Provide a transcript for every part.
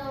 2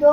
2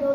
2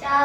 4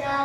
4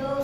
2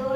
2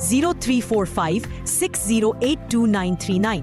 034560823939